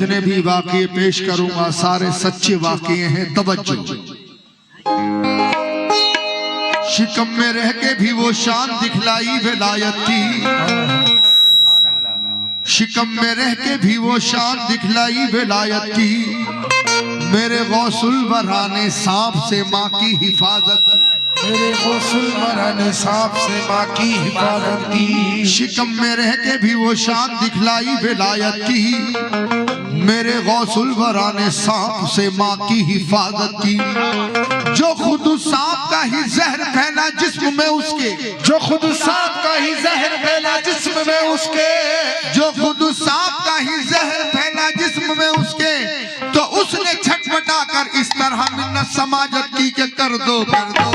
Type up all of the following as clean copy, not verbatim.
जितने भी वाक़ये पेश करूंगा सारे सच्चे वाक़ये हैं। तवज्जो। शिकम में रह के भी वो शान दिखलाई विलायत की, शिकम में रह के भी वो शान दिखलाई विलायत की, मेरे गौसुल वरा ने सांप से माँ की हिफाजत की, मेरे गौसुल वरा ने सांप से माँ की हिफाजत की। शिकम में रह के भी वो शान दिखलाई विलायत की, मेरे गौसुल वरा ने सांप से माँ की हिफाजत की। जो खुद सांप का ही जहर फैला जिस्म में उसके, जो खुद सांप का ही जहर फैला जिस्म में उसके, जो खुद सांप का ही जहर फैला जिस्म में उसके, तो उसने छटपटा कर इस तरह मिन्नत समाजत की के कर दो कर दो।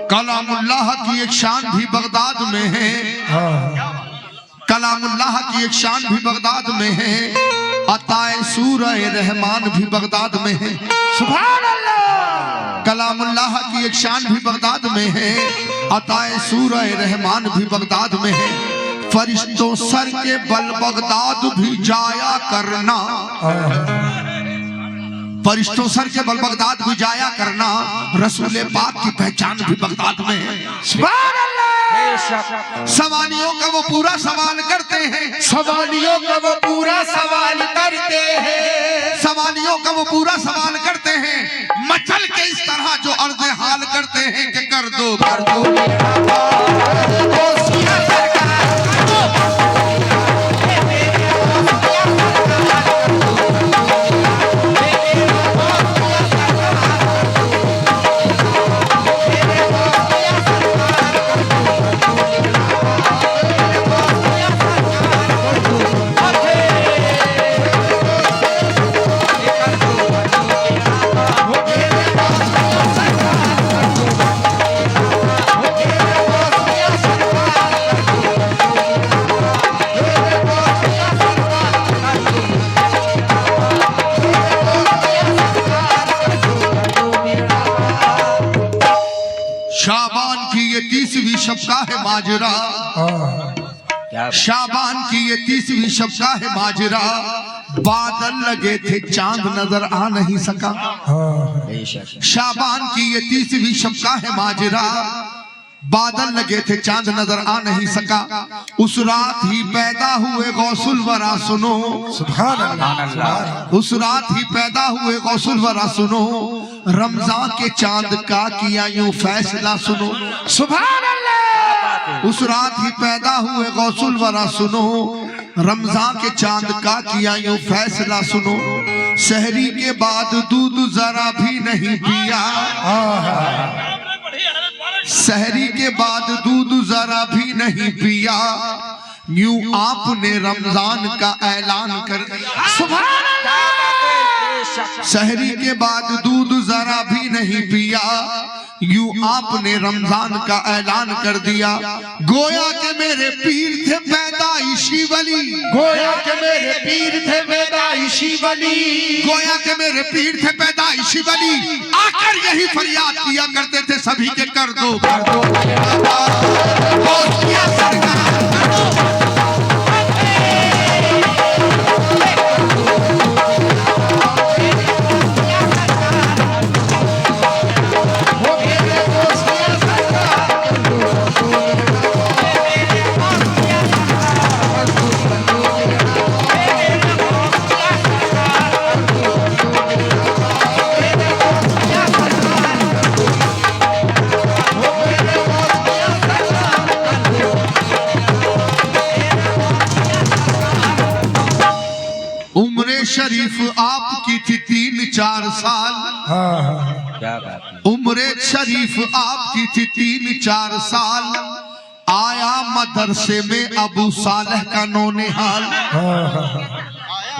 कलामुल्लाह की एक शान भी बगदाद में है, कलामुल्लाह की एक शान भी बगदाद में है, अताए सूरह रहमान भी बगदाद में है। सुभान अल्लाह। कलामुल्लाह की एक शान भी बगदाद में है, अताए सूरह रहमान भी बगदाद में है। फरिश्तों सर के बल बगदाद भी जाया करना, फरिश्तों सर के बल बगदाद भी जाया करना, रसूल पाक की पहचान भी बगदाद में है। सुभान अल्लाह। सवालियों का वो पूरा सवाल करते हैं, सवालियों का वो पूरा सवाल करते हैं, सवालियों का वो पूरा सवाल करते हैं, मचल के इस तरह जो अर्ज़ हाल करते हैं कि कर दो कर दो। शाबान की ये 30वीं शब का है माजरा, शाबान की ये 30वीं शब का है माजरा, बादल लगे थे चांद नजर आ नहीं सका। शाबान की ये 30वीं शब का है माजरा, बादल लगे थे चांद नजर आ नहीं सका। उस रात ही पैदा हुए गौसुल वरा सुनो, सुभान अल्लाह। उस रात ही पैदा हुए गौसुल वरा सुनो, रमजान के चांद का किया यूं फैसला सुनो। सुभान अल्लाह। उस रात ही पैदा हुए गौसुल वरा सुनो, रमजान के चांद का किया यूं फैसला सुनो। सहरी के बाद दूध जरा भी नहीं पिया, सहरी के बाद दूध जरा भी नहीं पिया, यूं आपने रमजान का ऐलान कर दिया। सुभान अल्लाह। सहरी के बाद दूध जरा भी नहीं पिया, यूं आपने रमजान का ऐलान कर दिया। गोया के मेरे पीर थे पैदाइशी वली, गोया के मेरे पीर थे पैदाइशी वली, गोया के मेरे पीर थे पैदाइशी वली, आकर यही फरियाद किया करते थे सभी के कर दो कर दो। साल। क्या उम्र शरीफ आपकी थी 3-4 साल। आया मदरसे में अबू सालेह का नौनिहाल।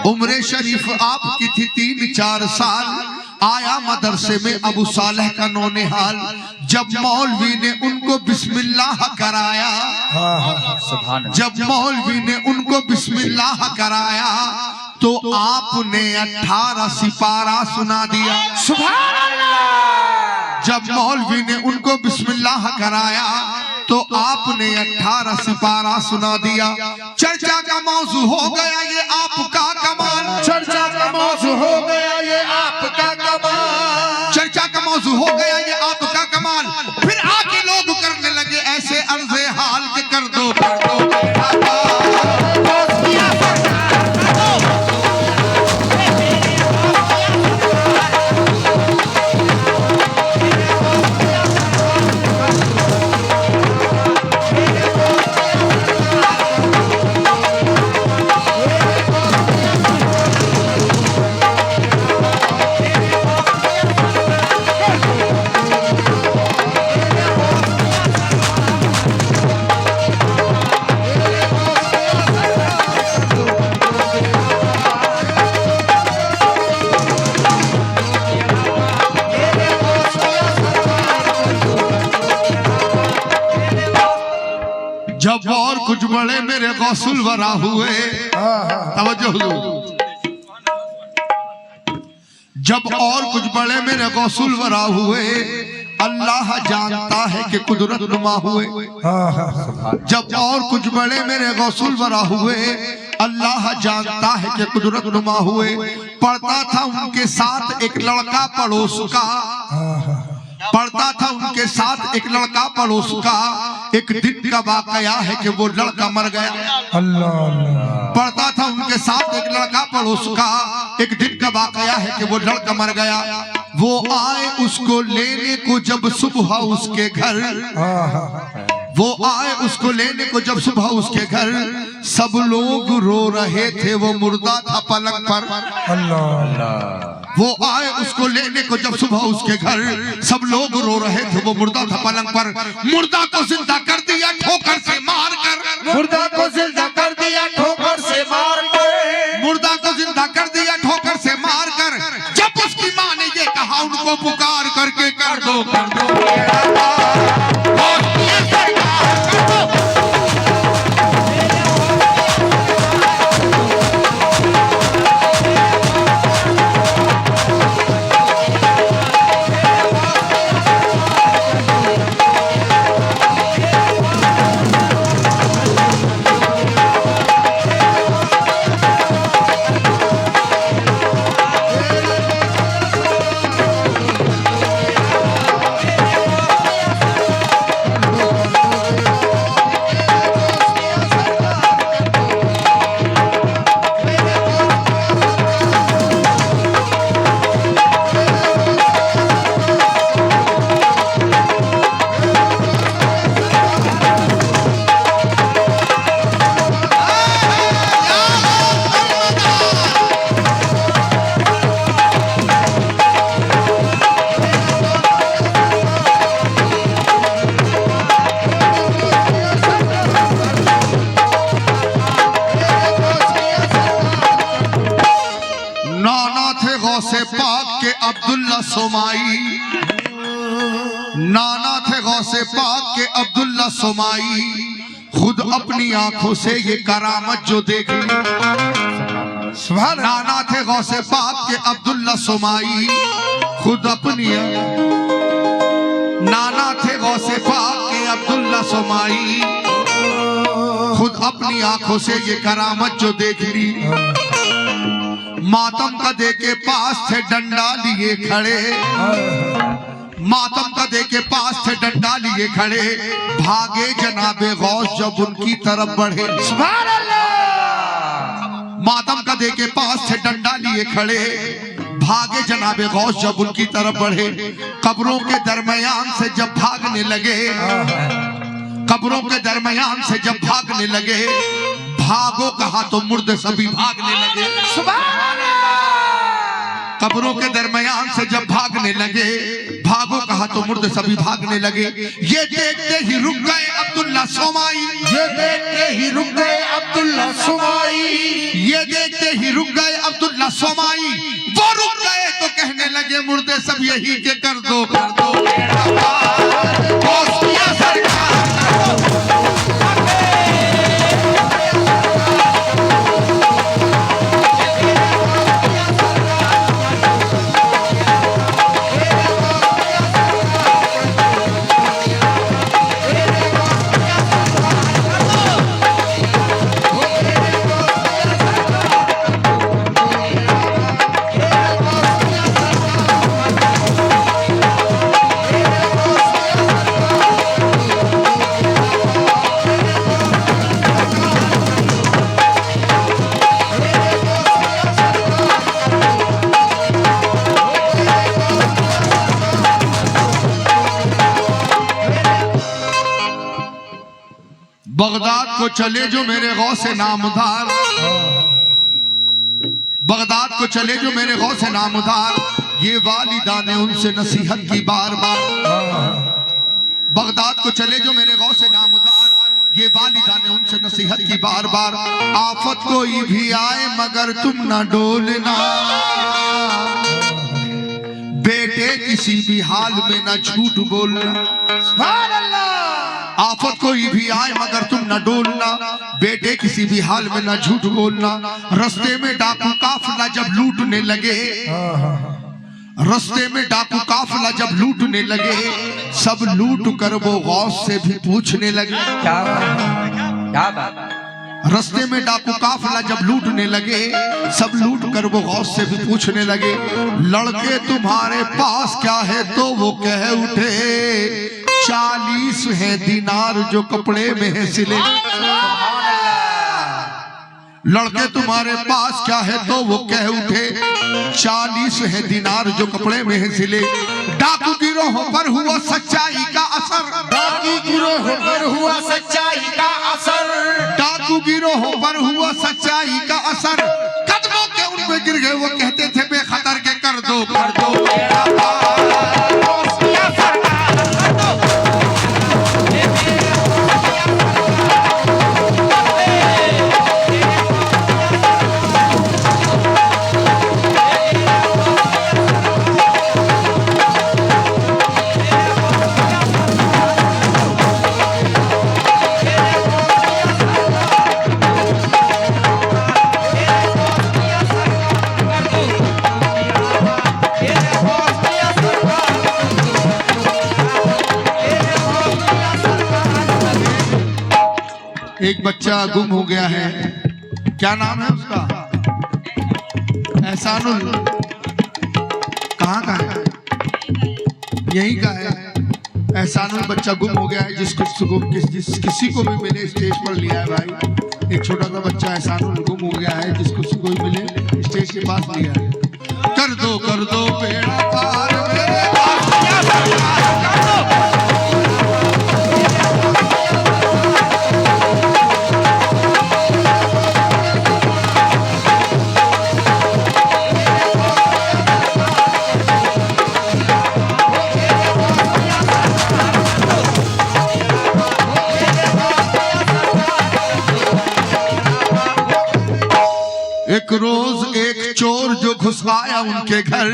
उम्र शरीफ आपकी थी 3-4 साल। आया मदरसे में अबू सालेह का नौनिहाल। जब मौलवी ने उनको बिस्मिल्लाह कराया, जब मौलवी ने उनको बिस्मिल्लाह कराया तो आपने 18 सिपारा सुना दिया। सुभान अल्लाह। जब मौलवी ने उनको बिस्मिल्लाह कराया तो आपने 18 सिपारा सुना दिया। चर्चा का मौजू हो गया ये आपका कमाल। चर्चा का मौजू हो गया ये आपका कमाल। चर्चा का मौजू हो गया ये आपका कमाल। फिर आके लोग करने लगे ऐसे अर्ज़े हाल के कर दो जब और कुछ बड़े मेरे गौसुल वरा हुए। तवज्जो हुजूर। जब और कुछ बड़े मेरे गौसुल वरा हुए अल्लाह जानता है कि कुदरत नुमा हुए। जब और कुछ बड़े मेरे गौसुल वरा हुए अल्लाह जानता है कि कुदरत नुमा हुए। पढ़ता था उनके साथ एक लड़का पड़ोस का। पढ़ता था उनके साथ एक लड़का पड़ोस का। एक दिन का वाकया है कि वो लड़का मर गया। अल्लाह। पढ़ता था उनके साथ एक लड़का पड़ोस का। एक दिन का वाकया है कि वो लड़का मर गया। वो आए उसको लेने को जब सुबह उसके घर। वो आए उसको लेने को जब सुबह उसके घर। सब लोग रो रहे थे वो मुर्दा था पलंग पर। अल्लाह। वो आए उसको लेने को जब सुबह उसके घर। सब लोग रो रहे थे वो मुर्दा था पलंग पर। मुर्दा को जिंदा कर दिया ठोकर से मार कर। मुर्दा को जिंदा कर दिया ठोकर से मार कर। मुर्दा को जिंदा कर दिया ठोकर से मार कर। जब उसकी माँ ने ये कहा उनको पुकार करके कर दो गौसे पाक के अब्दुल्ला सोमाई। नाना थे गौसे पाक के अब्दुल्ला सोमाई। खुद अपनी आंखों से ये करामत जो देख ली। नाना थे गौसे पाक के अब्दुल्ला सोमाई। खुद अपनी नाना थे गौसे पाक के अब्दुल्ला सोमाई। खुद अपनी आंखों से ये करामत जो देख ली। मातम कदे के पास थे डंडा लिए खड़े। मातम कदे के पास थे डंडा लिए खड़े। भागे जनाबे गौस जब उनकी तरफ बढ़े। सुभान अल्लाह। मातम कदे के पास थे डंडा लिए खड़े। भागे जनाबे गौस जब उनकी तरफ बढ़े। कब्रों के दरमियान से जब भागने लगे। कब्रों के दरमियान से जब भागने लगे। भागो कहा तो मुर्दे सभी भागने लगे। सुभान अल्लाह। कब्रों के दरमियान से जब भागने लगे, भागो कहा तो मुर्दे सभी भागने लगे। ये देखते ही रुक गए अब्दुल्ला सोमाई, ये देखते ही रुक गए अब्दुल्ला सोमाई, ये देखते ही रुक गए अब्दुल्ला सोमाई। वो रुक गए तो कहने लगे मुर्दे सब यही के कर दो बेड़ा पार, गौसिया सरकार। बगदाद को चले जो मेरे गौसे नामदार, बगदाद को चले जो मेरे गौसे नामदार, ये वालिदा ने उनसे नसीहत की बार बार। बगदाद को चले जो मेरे गौसे नामदार, ये वालिदा ने उनसे नसीहत की बार बार। आफत कोई भी आए मगर तुम ना डोलना, बेटे किसी भी हाल में ना झूठ बोलना। सुभान अल्लाह। आफत कोई भी आए मगर तुम न डोलना, बेटे किसी भी हाल में न झूठ बोलना। रास्ते में डाकू काफिला जब लूटने लगे, रास्ते में डाकू काफिला जब लूटने लगे, सब लूट कर वो गौस से भी पूछने लगे। क्या बात। रास्ते में डाकू काफिला जब लूटने लगे, सब लूट कर वो गौस से भी पूछने लगे, लड़के तुम्हारे पास क्या है? तो वो कह उठे 40 है दिनार जो कपड़े में है सिले। लड़के तुम्हारे पास क्या है? तो वो कह उठे 40 है दिनार जो कपड़े में है सिले। डाकू गिरोह पर हुआ सच्चाई का असर, डाकू गिरोह पर हुआ सच्चाई का असर, डाकू गिरोह पर हुआ सच्चाई का असर। कदमों के उन पे गिर गए, वो कहते थे बेखतर के कर दो बेड़ा पार। एक बच्चा गुम हो गया है, क्या नाम है उसका? एहसानुल। कहाँ का है? यही का है। एहसानुल बच्चा गुम हो गया है, किसी को भी मिले स्टेज पर लिया है भाई। एक छोटा सा बच्चा एहसानुल गुम हो गया है, जिसको किसी को भी मिले स्टेज के पास लिया है। कर दो बेड़ा पार मेरे एक रोज एक चोर जो घुस आया उनके घर,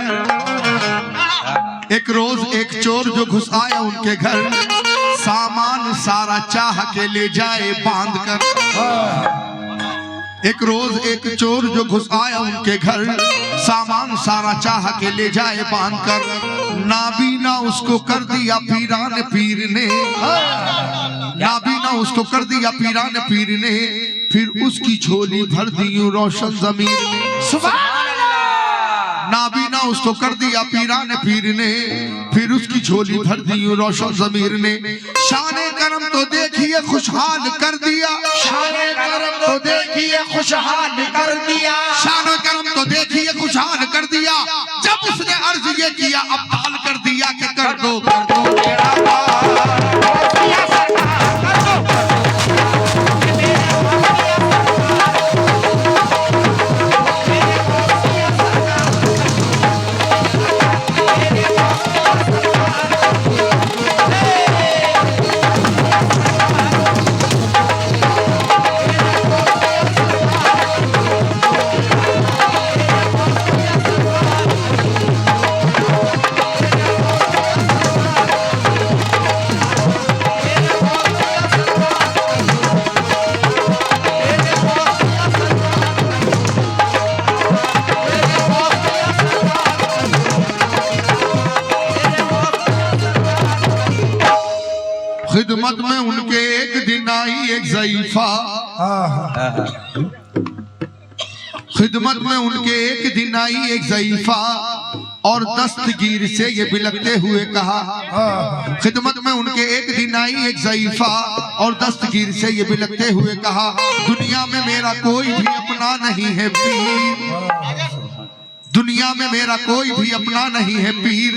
एक रोज एक चोर जो घुस आया उनके घर, सामान सारा चाह के ले जाए बांध कर। एक रोज एक चोर जो घुस आया उनके घर, सामान सारा चाह के ले जाए बांध कर। नाबीना उसको कर दिया पीरान पीर ने, नाबीना उसको कर दिया पीरान पीर ने, फिर उसकी झोली भर दी रोशन जमीर में। सुभान नाबीना उसको कर दिया पीरान पीर ने, फिर उसकी झोली भर दी रोशन जमीर ने। शाने करम तो देखिए खुशहाल कर दिया, शाने करम तो देखिए खुशहाल कर दिया, शाने करम तो देखिए खुशहाल कर दिया। जब उसने अर्ज ये किया अब्दाल कर दिया कि कर दो बेड़ा पार। में उनके एक दिन आई एक ज़ईफ़ा, खिदमत में उनके एक दिन आई एक ज़ईफ़ा और दस्तगीर से ये बिलखते हुए कहा। खिदमत में उनके एक दिन आई एक ज़ईफ़ा और दस्तगीर से ये बिलखते हुए कहा, दुनिया में मेरा कोई भी अपना नहीं है पीर, दुनिया में मेरा कोई भी अपना नहीं है पीर,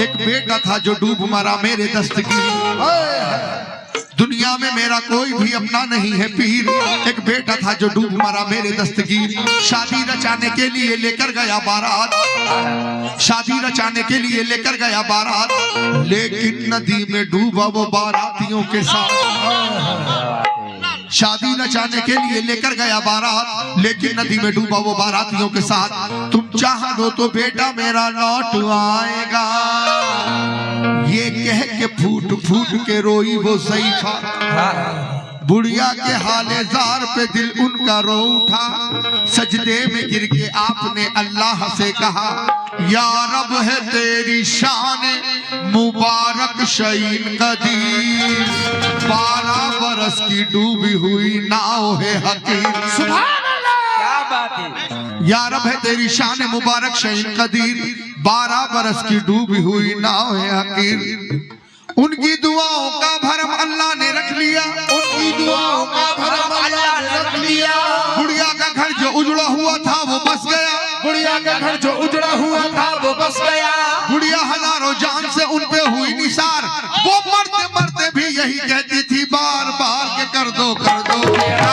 एक बेटा था जो डूब मरा मेरे दस्तगीर। दुनिया में मेरा कोई भी अपना नहीं है पीर, एक बेटा था जो डूब मरा मेरे दस्तगीर। शादी रचाने के लिए लेकर गया बारात, शादी रचाने के लिए लेकर गया बारात, लेकिन नदी में डूबा वो बारातियों के साथ। शादी रचाने के लिए लेकर गया बारात, लेकिन नदी में डूबा वो बारातियों के साथ। तुम चाह दो तो बेटा मेरा लौट आएगा, ये कह के फूट फूट के रोई वो ज़ईफ़ा। बुढ़िया के हाले जार पे दिल उनका रो उठा, सजदे में गिर के आपने अल्लाह से कहा, या रब है तेरी शान मुबारक शईन कदीर, 12 बरस की डूबी हुई नाव है हकीर। सुभान अल्लाह, क्या बात है। या रब है तेरी शान मुबारक शईन कदीर, 12 बरस की डूबी हुई नाव है हकीर। उनकी दुआओं का भरम अल्लाह ने रख लिया, उनकी दुआओं का भरम अल्लाह ने रख लिया। बुढ़िया का घर जो उजड़ा हुआ था वो बस गया, बुढ़िया का घर जो उजड़ा हुआ था वो बस गया। बुढ़िया हजारों जान से उन पे हुई निसार, वो मरते मरते भी यही कहती थी बार बार के कर दो मेरा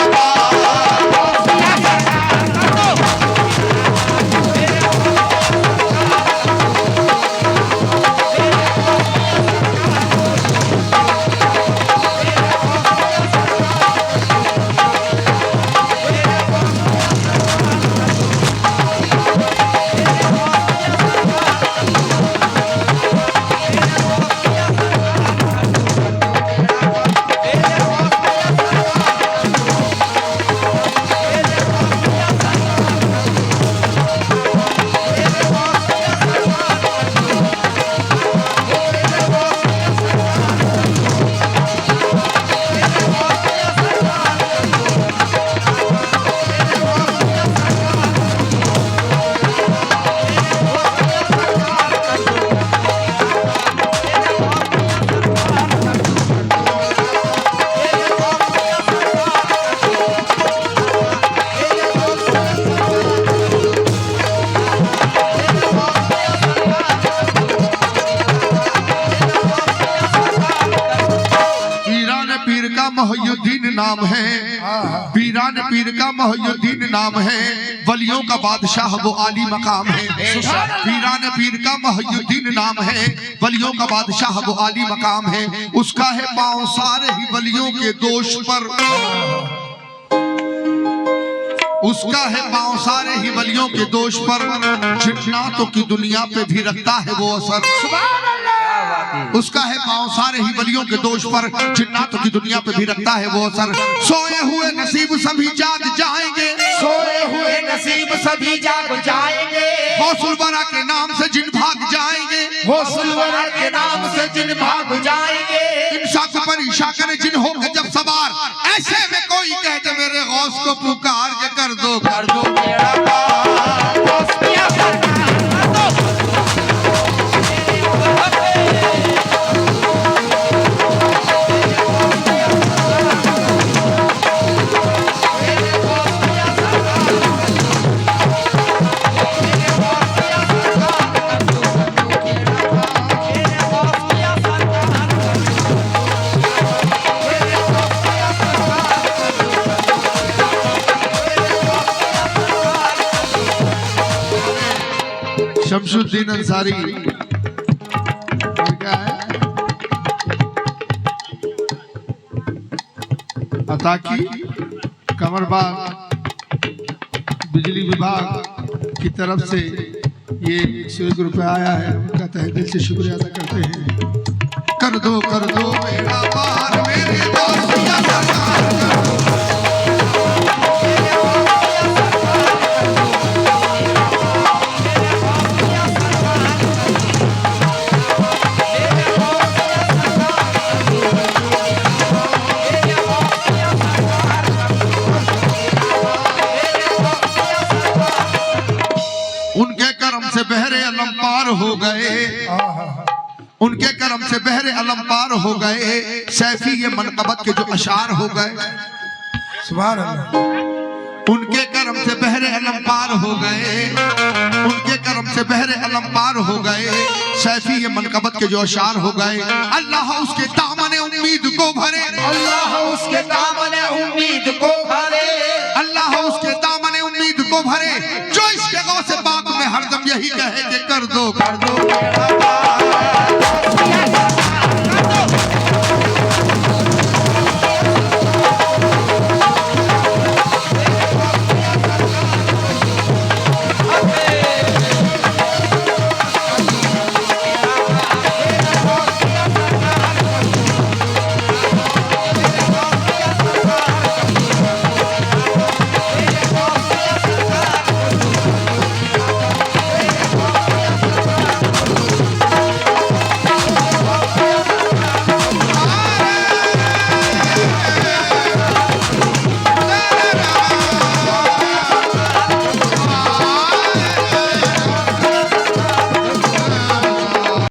मोहिउद्दीन नाम है, पीरान पीर का मोहिउद्दीन नाम है, वलियों का बादशाह वो आली मकाम है। पीरान पीर का मोहिउद्दीन नाम है, वलियों का बादशाह वो आली मकाम है। उसका है पांव सारे ही वलियों के दोष पर, उसका है पांव सारे ही वलियों के दोष पर, जिन्नातों की दुनिया पे भी रखता है वो असर। उसका है पांव सारे ही वलियों के दोष पर, जिन्नातों की दुनिया पे भी रखता है वो असर। सोए हुए नसीब सभी जाग जाएंगे, सोए हुए नसीब सभी जाग जाएंगे। गौसुल वरा के नाम से जिन भाग जाएंगे, गौसुल वरा के नाम से जिन भाग जाएंगे। इंशा के पर ईशा करे जिन होंगे जब सवार, ऐसे में कोई कह दे मेरे गौस को पुकार के कर दो मेरा पार। शमशुद्दीन अंसारी क्या है, अताकी कमरबाग बिजली विभाग की तरफ से ये 101 रुपये आया है, उनका तहे दिल से शुक्रिया अदा करते हैं। कर दो मेरा पार मेरे दोस्तिया सरकार कर दो। हो गए, उनके करम से बहरे अलम पार हो गए। सैफी ये मनकबत के जो अशार हो गए, सुभान अल्लाह। उनके करम से बहरे अलम पार हो गए, उनके करम से बहरे अलम पार हो गए। सैफी ये मनकबत के जो अशार हो गए। अल्लाह उसके दामन उम्मीद को भरे, अल्लाह उसके दामन उम्मीद को भरे, अल्लाह उसके दामन उम्मीद को भरे। जो इसके गौ से बात में हरदम यही कहे कि कर दो कर दो बेड़ा